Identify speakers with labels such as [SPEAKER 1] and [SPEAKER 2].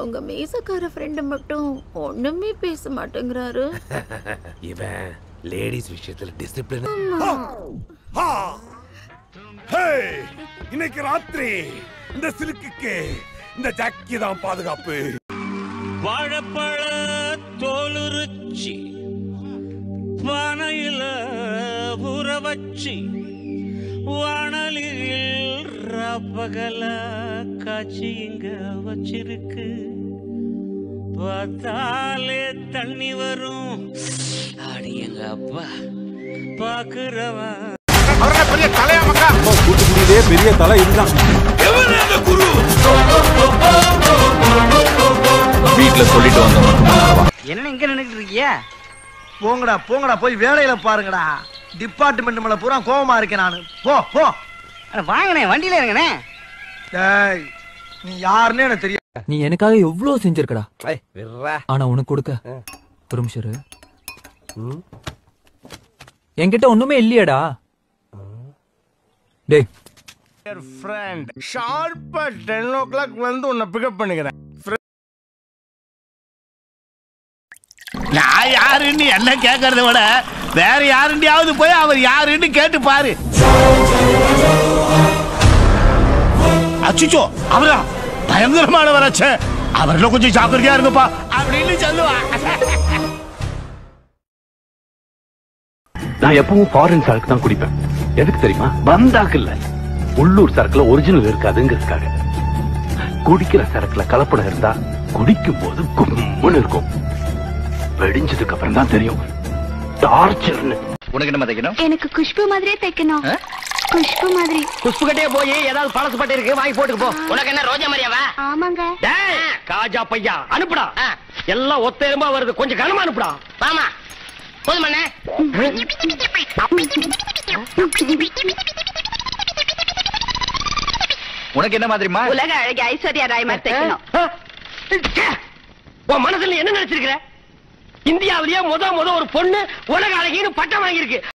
[SPEAKER 1] உங்க மீசக்கார ஃப்ரெண்ட் மட்டும் ஒண்ணுமே பேச மாட்டேங்கிறாரு.
[SPEAKER 2] இவன் லேடிஸ் விஷயத்துல டிசிப்ளின்.
[SPEAKER 3] இன்னைக்கு ராத்திரி இந்த சிலுக்குக்கு இந்த ஜாக்கி தான் பாதுகாப்பு.
[SPEAKER 4] வாழைப்பழ தோலுரிச்சி பானையில ஊற வச்சி வானலில் ராப்பகல காட்சி இங்க வச்சிருக்கு. பார்த்தாலே தண்ணி வரும். ஆடி எங்க அப்பா பாக்குறவன்
[SPEAKER 3] பெரிய தலையா மக்கா
[SPEAKER 5] கூட்டுக்குடியிலே பெரிய தலை இதுதான்.
[SPEAKER 3] குரு
[SPEAKER 5] வீட்டுல சொல்லிட்டு வந்தோம்.
[SPEAKER 6] என்ன இங்க நின்னுட்டு இருக்கீங்க?
[SPEAKER 7] போங்கடா போங்கடா போய் வேலையில பாருங்கடா. டிபார்ட்மெண்ட் மேல பூரா கோவமா இருக்கேன் நானு. போ போ.
[SPEAKER 6] வாங்கண்ணே, வண்டியில இருங்கண்ணே.
[SPEAKER 7] டேய் நீ யாருன்னு எனக்கு தெரியும்.
[SPEAKER 8] நீ எனக்காக எவ்வளவு செஞ்சிருக்கடா. ஆனா உனக்கு கொடுக்க ஒரு நிமிஷம் இரு. என்கிட்ட ஒண்ணுமே இல்லையடா. டேய்
[SPEAKER 3] ஃப்ரெண்ட் ஷார்ப்பா 10 o'clock வந்து உன்னை பிக்கப் பண்ணிக்கிறேன்.
[SPEAKER 4] நான் யாருன்னு என்ன கேட்கறத விட வேற யாருண்டியாவது போய் அவர் யாருன்னு கேட்டு பாரு. அச்சுச்சோ அவரா பயங்கரமானவராச்சே, அவர்ல கொஞ்சம் ஜாக்கிரதையா இருங்கப்பா அப்படின்னு சொல்லுவா.
[SPEAKER 9] நான் எப்பவும் ஃபாரின் சரக்கு தான் குடிப்பேன். எதுக்கு தெரியுமா? வந்தாக்கு இல்ல, உள்ளூர் சரக்குல ஒரிஜினல் இருக்காதுங்கிறதுக்காக. குடிக்கிற சரக்குல கலப்படம் இருந்தா குடிக்கும் போது கும்முன்னு இருக்கும். வெடிஞ்சதுக்கு அப்புறம் தான் தெரியும் டார்ச்சர்னு.
[SPEAKER 6] உனக்கு என்ன தைக்கணும்?
[SPEAKER 1] எனக்கு குஷ்பு மாதிரியே தைக்கணும். குஷ்பு மாதிரி.
[SPEAKER 6] குஷ்பு கட்டே போய் ஏதாவது பழசு பட்டு இருக்கு வாங்கி போட்டுக்கு போ. உனக்கு என்ன ரோஜா மாதிரியாவா?
[SPEAKER 1] ஆமாங்க.
[SPEAKER 6] டேய் காஜா பையா அனுப்புடா. எல்லாம் ஒத்தேருமா வருது, கொஞ்சம் கனமா அனுப்புடா. வாமா போதுமண்ணே.
[SPEAKER 5] உனக்கு என்ன மாதிரிமா?
[SPEAKER 1] உலக அழகி ஐஸ்வர்யா ராய் மாதிரி தைக்கணும்.
[SPEAKER 6] உன் மனசுல என்ன நினைச்சிருக்கிற? இந்தியாவிலேயே முத ஒரு பொண்ணு உலக அழகின்னு பட்டம் வாங்கியிருக்கு.